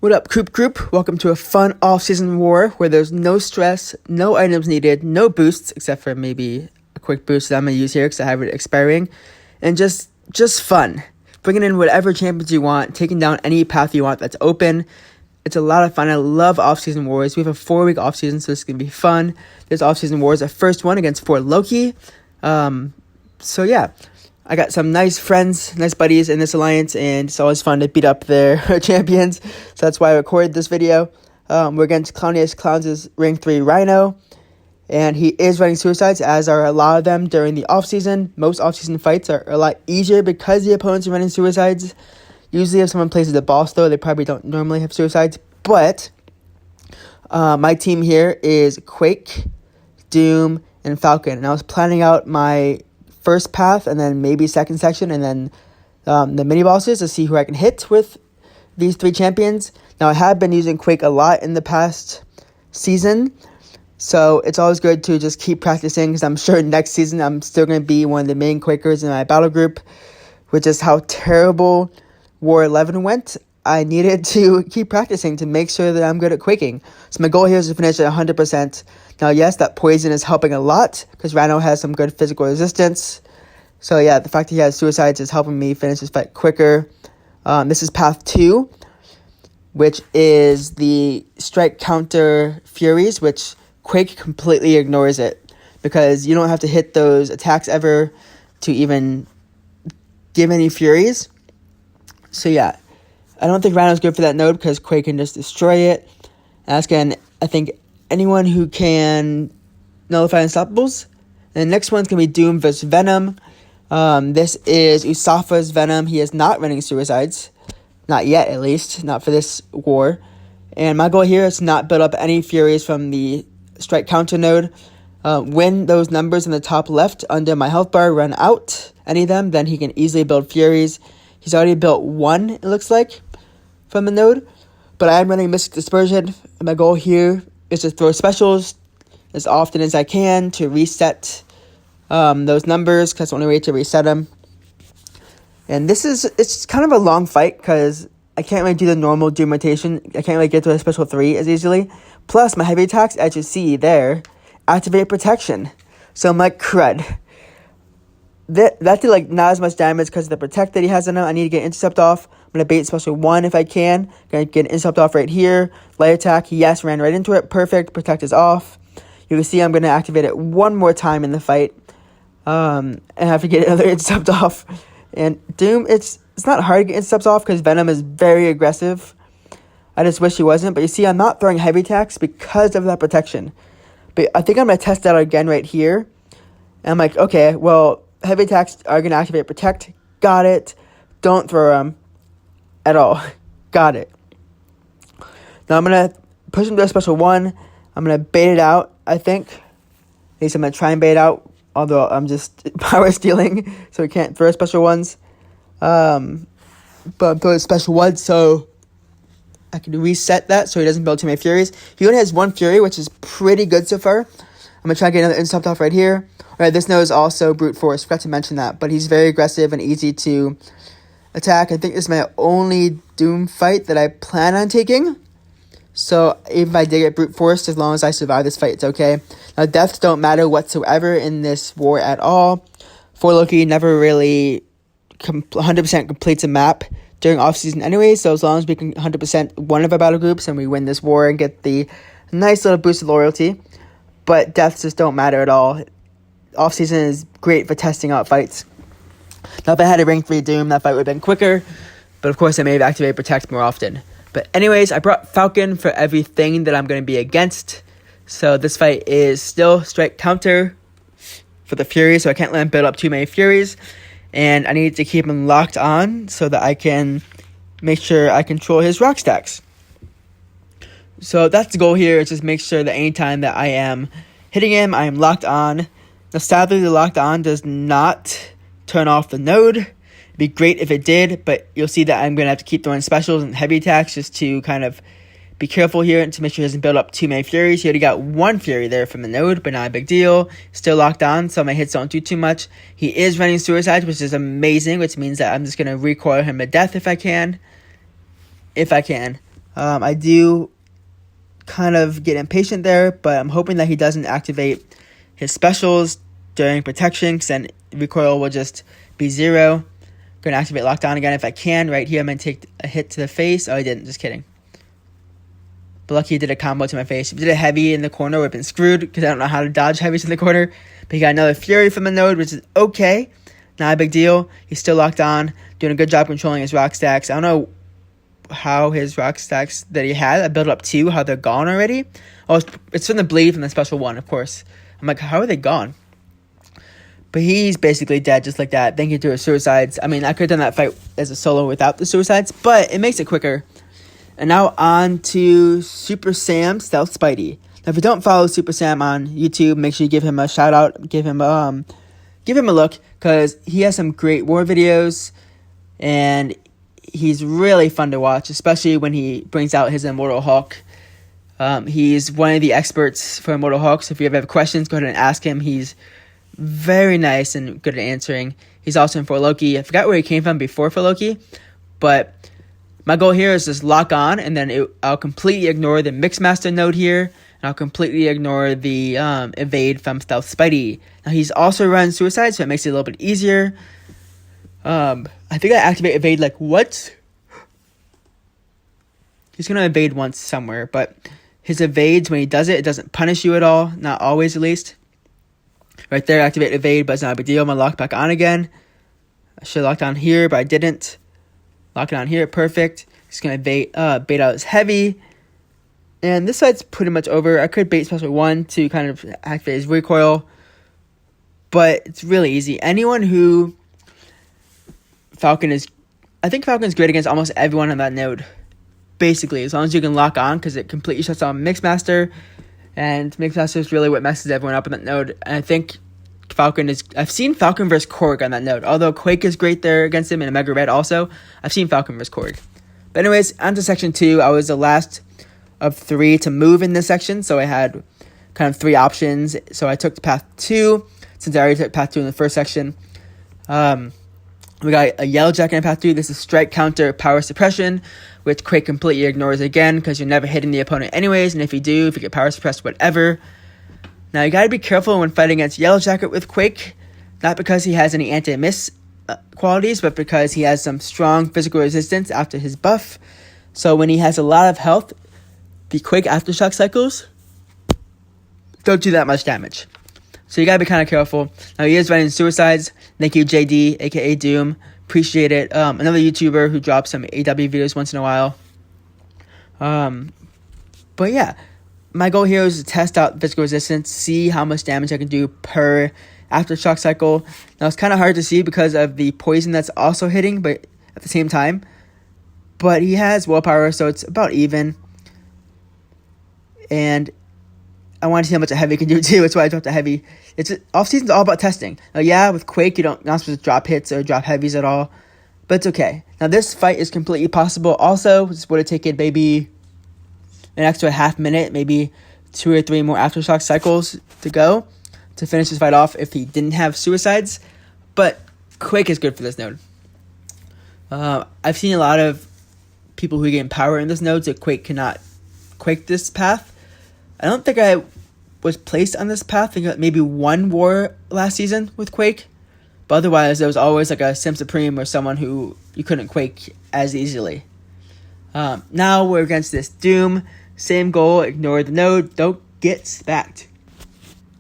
What up, Coop Group? Welcome to a fun off-season war where there's no stress, no items needed, no boosts, except for maybe a quick boost that I'm going to use here because I have it expiring, and just fun. Bringing in whatever champions you want, taking down any path you want that's open. It's a lot of fun. I love off-season wars. We have a 4-week off-season, so this is going to be fun. This off-season war is the first one against Fort Loki. So yeah. I got some nice friends, nice buddies in this alliance, and it's always fun to beat up their champions. So that's why I recorded this video. We're against Clowniest Clowns' Rank 3 Rhino, and he is running suicides, as are a lot of them during the offseason. Most offseason fights are a lot easier because the opponents are running suicides. Usually if someone plays the boss, though, they probably don't normally have suicides. But my team here is Quake, Doom, and Falcon. And I was planning out my first path and then maybe second section and then the mini bosses to see who I can hit with these 3 champions. Now I have been using Quake a lot in the past season, so it's always good to just keep practicing, because I'm sure next season I'm still going to be one of the main Quakers in my battle group. With just how terrible War 11 went, I needed to keep practicing to make sure that I'm good at quaking. So my goal here is to finish at 100%. Now, yes, that poison is helping a lot because Rhino has some good physical resistance. So yeah, the fact that he has suicides is helping me finish this fight quicker. This is path 2, which is the strike counter Furies, which Quake completely ignores it because you don't have to hit those attacks ever to even give any Furies. So yeah, I don't think Rhino's good for that node because Quake can just destroy it. And that's going to, I think, anyone who can nullify Unstoppables. And the next one's going to be Doom vs. Venom. This is Usafa's Venom. He is not running suicides. Not yet, at least. Not for this war. And my goal here is to not build up any Furies from the strike counter node. When those numbers in the top left under my health bar run out, any of them, then he can easily build Furies. He's already built 1, it looks like, from the node. But I am running Mystic Dispersion. And my goal here is to throw specials as often as I can to reset those numbers, because that's the only way to reset them. And it's kind of a long fight because I can't really do the normal Doom rotation. I can't really get to a special 3 as easily. Plus, my heavy attacks, as you see there, activate protection. So I'm like, crud. That did like not as much damage because of the protect that he has on him. I need to get intercept off. I'm going to bait special 1 if I can. Going to get intercept off right here. Light attack, yes, ran right into it. Perfect. Protect is off. You can see I'm going to activate it one more time in the fight. And have to get another intercept off. And Doom, it's not hard to get intercepts off because Venom is very aggressive. I just wish he wasn't. But you see, I'm not throwing heavy attacks because of that protection. But I think I'm going to test that again right here. And I'm like, okay, well, heavy attacks are going to activate protect. Got it. Don't throw them at all. Got it. Now I'm going to push him to a special 1. I'm going to bait it out, I think. At least I'm going to try and bait it out. Although I'm just power stealing, so we can't throw special 1s. But I'm throwing special 1, so I can reset that so he doesn't build too many Furies. He only has 1 Fury, which is pretty good so far. I'm going to try and get another intercept off right here. Alright, this node is also brute force. Forgot to mention that. But he's very aggressive and easy to attack. I think this is my only Doom fight that I plan on taking. So if I did get brute force, as long as I survive this fight, it's okay. Now, deaths don't matter whatsoever in this war at all. For Loki never really 100% completes a map during off-season anyway. So as long as we can 100% one of our battle groups and we win this war and get the nice little boost of loyalty. But deaths just don't matter at all. Off-season is great for testing out fights. Now, if I had a rank 3 Doom, that fight would have been quicker. But of course, I may have activated Protect more often. But anyways, I brought Falcon for everything that I'm going to be against. So this fight is still strike counter for the Fury, so I can't let him build up too many Furies. And I need to keep him locked on so that I can make sure I control his rock stacks. So that's the goal here, is just make sure that anytime that I am hitting him, I am locked on. Now sadly, the locked on does not turn off the node. It'd be great if it did, but you'll see that I'm going to have to keep throwing specials and heavy attacks just to kind of be careful here and to make sure he doesn't build up too many Furies. He already got 1 Fury there from the node, but not a big deal. Still locked on, so my hits don't do too much. He is running suicides, which is amazing, which means that I'm just going to recoil him to death if I can. I do kind of get impatient there, but I'm hoping that he doesn't activate his specials during protection, because then recoil will just be 0. Going to activate lockdown again if I can. Right here, I'm going to take a hit to the face. Oh, I didn't. Just kidding. But lucky he did a combo to my face. If he did a heavy in the corner, would have been screwed, because I don't know how to dodge heavies in the corner. But he got another Fury from the node, which is okay. Not a big deal. He's still locked on, doing a good job controlling his rock stacks. I don't know how his rock stacks that he had, I built up 2, how they're gone already. Oh, it's from the bleed from the special 1, of course. I'm like, how are they gone? But he's basically dead just like that. Thank you to his suicides. I mean, I could have done that fight as a solo without the suicides, but it makes it quicker. And now on to Super Sam Stealth Spidey. Now, if you don't follow Super Sam on YouTube, make sure you give him a shout out, give him a look, because he has some great war videos, and he's really fun to watch, especially when he brings out his Immortal Hulk. He's one of the experts for Immortal Hulk, so if you ever have questions, go ahead and ask him. He's very nice and good at answering. He's also in for Loki. I forgot where he came from before for Loki, but my goal here is just lock on, and then I'll completely ignore the mixmaster node here, and I'll completely ignore the evade from Stealth Spidey. Now, he's also run suicide, so it makes it a little bit easier. I think I activate evade like what? He's going to evade once somewhere, but his evades, when he does it, it doesn't punish you at all. Not always, at least. Right there, activate evade, but it's not a big deal. I'm going to lock back on again. I should have locked on here, but I didn't. Lock it on here, perfect. He's going to bait out his heavy. And this side's pretty much over. I could bait special 1 to kind of activate his recoil, but it's really easy. Anyone who I think Falcon's great against almost everyone on that node. Basically, as long as you can lock on, because it completely shuts down Mixmaster, and Mixmaster is really what messes everyone up on that node. And I think I've seen Falcon versus Korg on that node. Although Quake is great there against him, and Omega Red also, I've seen Falcon versus Korg. But anyways, on to section 2. I was the last of 3 to move in this section, so I had kind of 3 options. So I took path 2, since I already took path 2 in the first section. We got a Yellowjacket in path 2. This is strike, counter, power, suppression, which Quake completely ignores again, because you're never hitting the opponent anyways, and if you do, if you get power suppressed, whatever. Now, you gotta be careful when fighting against Yellowjacket with Quake, not because he has any anti-miss qualities, but because he has some strong physical resistance after his buff. So when he has a lot of health, the Quake aftershock cycles don't do that much damage. So you gotta be kind of careful. Now, he is running suicides. Thank you, JD, aka Doom. Appreciate it. Another YouTuber who drops some AW videos once in a while. But yeah, my goal here is to test out physical resistance, see how much damage I can do per aftershock cycle. Now, it's kind of hard to see because of the poison that's also hitting, but at the same time. But he has willpower, so it's about even. And I want to see how much a heavy can do too. That's why I dropped a heavy. Off season's all about testing. Now, yeah, with Quake, you're not supposed to drop hits or drop heavies at all, but it's okay. Now, this fight is completely possible. Also, this would have taken maybe an extra half minute, maybe 2 or 3 more aftershock cycles to go to finish this fight off if he didn't have suicides. But Quake is good for this node. I've seen a lot of people who gain power in this node, so Quake cannot Quake this path. I don't think I was placed on this path. I think maybe 1 war last season with Quake. But otherwise, there was always like a Sim Supreme or someone who you couldn't Quake as easily. Now we're against this Doom. Same goal, ignore the node, don't get spacked.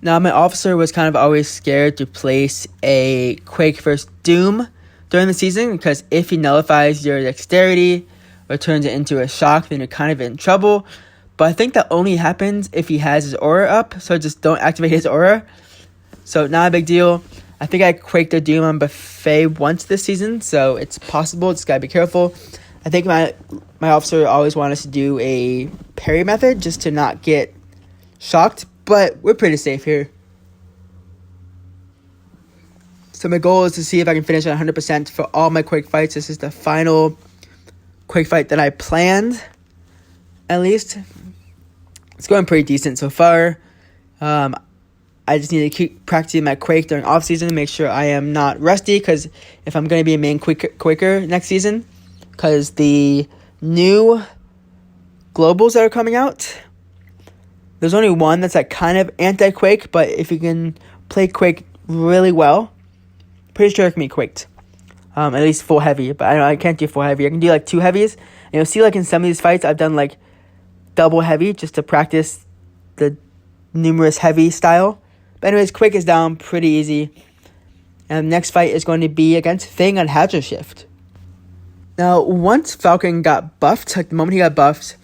Now, my officer was kind of always scared to place a Quake versus Doom during the season, because if he nullifies your dexterity or turns it into a shock, then you're kind of in trouble. But I think that only happens if he has his aura up, so just don't activate his aura. So not a big deal. I think I Quaked a Doom on Buffet once this season, so it's possible. Just gotta be careful. I think my officer always wanted us to do a parry method just to not get shocked, but we're pretty safe here. So my goal is to see if I can finish at 100% for all my Quake fights. This is the final Quake fight that I planned, at least. It's going pretty decent so far. I just need to keep practicing my Quake during off-season to make sure I am not rusty, because if I'm going to be a main Quaker next season, because the new globals that are coming out. There's only one that's like kind of anti-Quake, but if you can play Quake really well, pretty sure it can be Quaked. At least full heavy, but I can't do full heavy. I can do like 2 heavies. And you'll see like in some of these fights, I've done like double heavy just to practice the numerous heavy style. But anyways, Quake is down pretty easy. And the next fight is going to be against Thing on Hazard Shift. Now, once Falcon got buffed, like the moment he got buffed,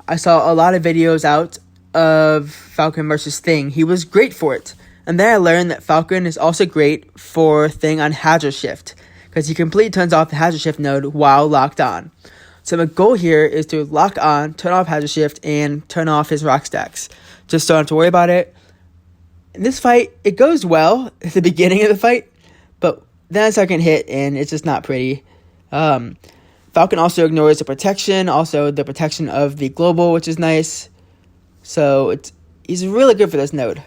I saw a lot of videos out of Falcon versus Thing. He was great for it. And then I learned that Falcon is also great for Thing on Hazard Shift, because he completely turns off the Hazard Shift node while locked on. So my goal here is to lock on, turn off Hazard Shift, and turn off his rock stacks. Just don't have to worry about it. In this fight, it goes well at the beginning of the fight, but then I start getting hit, and it's just not pretty. Falcon also ignores the protection, also the protection of the global, which is nice. So he's really good for this node.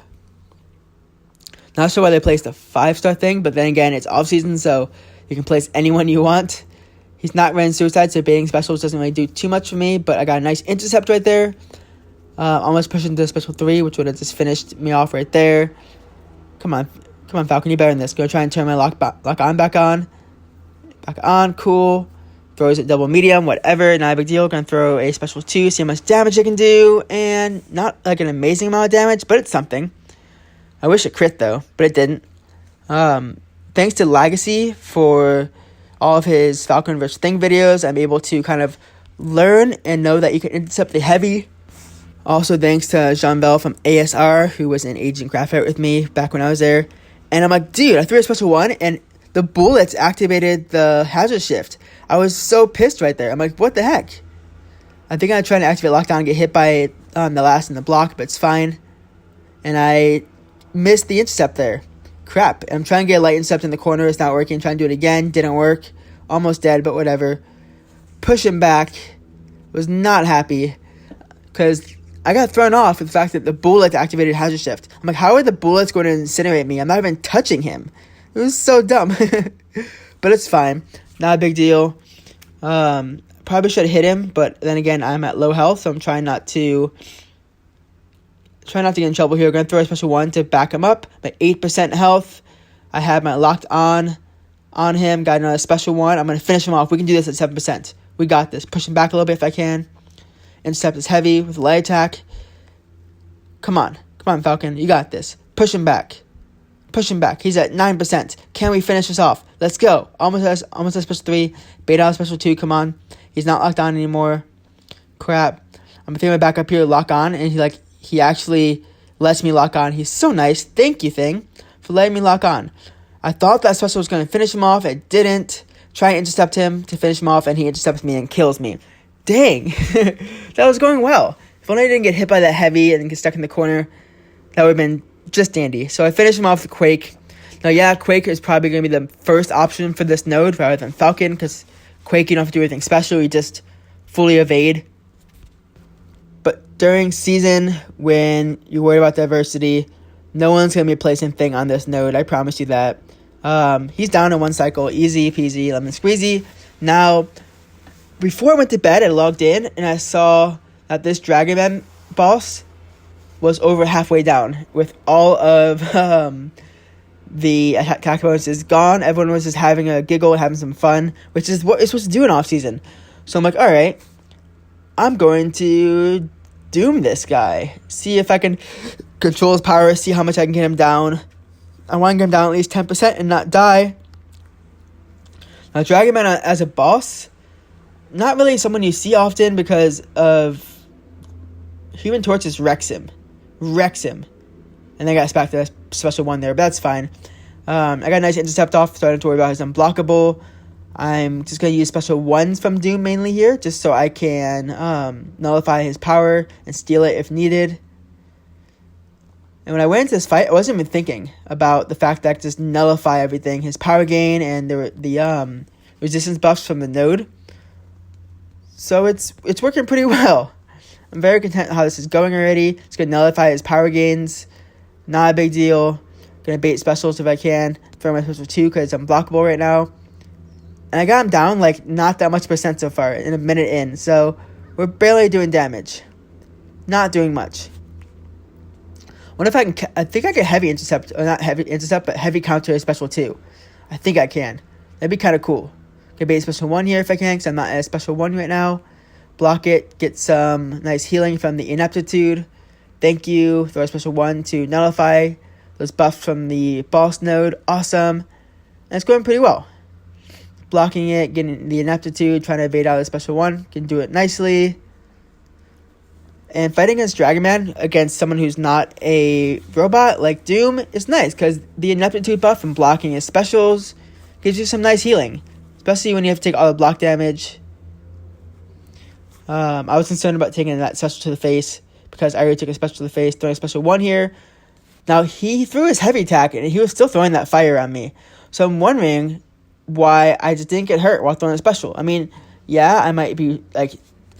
Not sure why they placed a 5-star Thing, but then again, it's off-season, so you can place anyone you want. He's not running suicide, so baiting specials doesn't really do too much for me, but I got a nice intercept right there. Almost pushing to special 3, which would have just finished me off right there. Come on, Falcon, you better than this. Gonna try and turn my lock on back on. Back on, cool. Throws it double medium, whatever, not a big deal. Gonna throw a special 2, see how much damage it can do, and not like an amazing amount of damage, but it's something. I wish it crit though, but it didn't. Thanks to Legacy for all of his Falcon vs. Thing videos, I'm able to kind of learn and know that you can intercept the heavy. Also thanks to Jean-Bel from ASR, who was in Agent Graphite with me back when I was there. And I'm like, dude, I threw a special 1, and the bullets activated the hazard shift. I was so pissed right there. I'm like, what the heck? I think I'm trying to activate lockdown and get hit by the last in the block, but it's fine. And I missed the intercept there. Crap. I'm trying to get a light intercept in the corner. It's not working. Trying to do it again. Didn't work. Almost dead, but whatever. Push him back. Was not happy, because I got thrown off with the fact that the bullet activated hazard shift. I'm like, how are the bullets going to incinerate me? I'm not even touching him. It was so dumb. But it's fine. Not a big deal. Probably should have hit him, but then again, I'm at low health, so I'm trying not to get in trouble here. I'm going to throw a special 1 to back him up. My 8% health. I have my locked on him. Got another special 1. I'm going to finish him off. We can do this at 7%. We got this. Push him back a little bit if I can. Intercept is heavy with light attack. Come on, Falcon. You got this. Push him back. He's at 9%. Can we finish this off? Let's go. Almost has special 3. Beta out special 2. Come on. He's not locked on anymore. Crap. I'm throwing my back up here to lock on, and he actually lets me lock on. He's so nice. Thank you, Thing, for letting me lock on. I thought that special was going to finish him off. It didn't. Try and intercept him to finish him off, and he intercepts me and kills me. Dang. That was going well. If only I didn't get hit by that heavy and get stuck in the corner, that would have been just dandy. So I finished him off with Quake. Now, yeah, Quake is probably going to be the first option for this node rather than Falcon, because Quake, you don't have to do anything special. You just fully evade. But during season, when you're worried about diversity, no one's going to be placing Thing on this node. I promise you that. He's down in 1 cycle. Easy peasy, lemon squeezy. Now, before I went to bed, I logged in, and I saw that this DragonMan boss was over halfway down with all of the attack bonuses gone. Everyone was just having a giggle and having some fun, which is what you're supposed to do in off-season. So I'm like, all right, I'm going to doom this guy. See if I can control his power, see how much I can get him down. I want to get him down at least 10% and not die. Now, DragonMan as a boss, not really someone you see often because of Human Torch just wrecks him. And they got us back to that special 1 there, but that's fine. I got a nice intercept off, so I don't have to worry about his unblockable. I'm just going to use special 1s from Doom mainly here, just so I can nullify his power and steal it if needed. And when I went into this fight, I wasn't even thinking about the fact that I could just nullify everything. His power gain and the resistance buffs from the node. So it's working pretty well. I'm very content how this is going already. It's going to nullify his power gains. Not a big deal. Going to bait specials if I can. Throw my special 2 because I'm blockable right now. And I got him down like not that much percent so far in a minute in. So We're barely doing damage. Not doing much. What if I can... I think I can heavy intercept... Or not heavy intercept, but heavy counter his special 2. I think I can. That'd be kind of cool. Could be a special 1 here if I can, because I'm not at a special 1 right now. Block it. Get some nice healing from the ineptitude. Thank you. Throw a special 1 to nullify those buffs from the boss node. Awesome. And it's going pretty well. Blocking it, getting the ineptitude, trying to evade out of the special 1. Can do it nicely. And fighting against DragonMan, against someone who's not a robot like Doom, is nice, because the ineptitude buff and blocking his specials gives you some nice healing. Especially when you have to take all the block damage. I was concerned about taking that special to the face, because I already took a special to the face, throwing a special 1 here. Now, he threw his heavy attack, and he was still throwing that fire on me. So I'm wondering why I just didn't get hurt while throwing a special. I mean, yeah, I might be, like,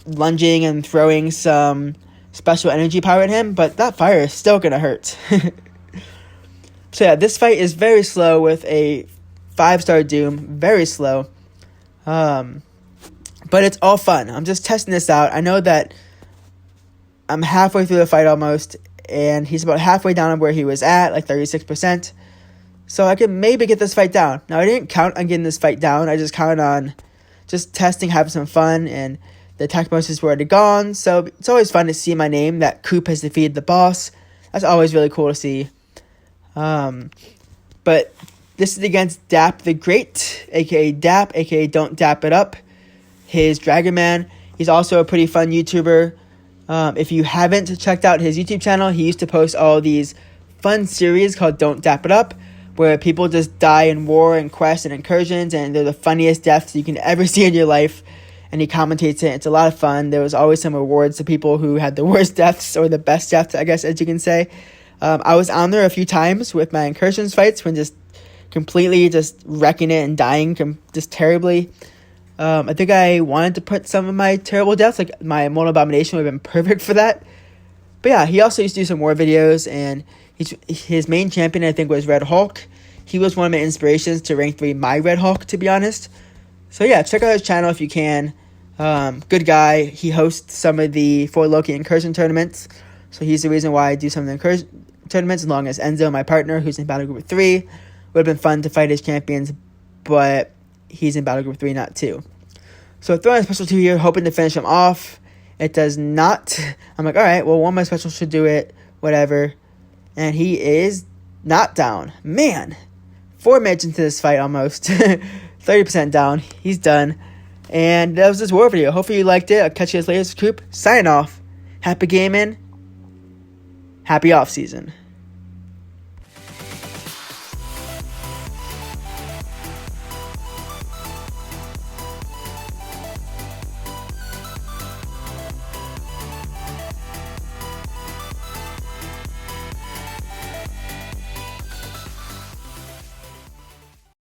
lunging and throwing some special energy power at him, but that fire is still going to hurt. So yeah, this fight is very slow with a 5-star Doom. Very slow. But it's all fun. I'm just testing this out. I know that I'm halfway through the fight almost, and he's about halfway down on where he was at, like 36%. So I can maybe get this fight down. Now, I didn't count on getting this fight down. I just counted on just testing, having some fun, and the attack bonuses were already gone. So it's always fun to see my name, that Coop has defeated the boss. That's always really cool to see. But this is against Dap the Great, a.k.a. Dap, a.k.a. Don't Dap It Up. His DragonMan. He's also a pretty fun YouTuber. If you haven't checked out his YouTube channel, he used to post all these fun series called Don't Dap It Up, where people just die in war and quests and incursions, and they're the funniest deaths you can ever see in your life. And he commentates it. It's a lot of fun. There was always some awards to people who had the worst deaths, or the best deaths, I guess, as you can say. I was on there a few times with my incursions fights, when just completely just wrecking it and dying just terribly. I think I wanted to put some of my terrible deaths, like my Immortal Abomination would have been perfect for that. But yeah, he also used to do some war videos, and his main champion, I think, was Red Hulk. He was one of my inspirations to rank 3 my Red Hulk, to be honest. So yeah, check out his channel if you can. Good guy. He hosts some of the 4 Loki incursion tournaments. So he's the reason why I do some of the incursion tournaments, along as Enzo, my partner, who's in Battle Group 3. Would have been fun to fight his champions, but he's in Battle Group 3, not 2. So throwing a special 2 here, hoping to finish him off. It does not. I'm like, alright, well, one of my specials should do it. Whatever. And he is not down. Man. 4 minutes into this fight almost. 30% down. He's done. And that was this war video. Hopefully you liked it. I'll catch you guys later. Coop. Signing off. Happy gaming. Happy off season.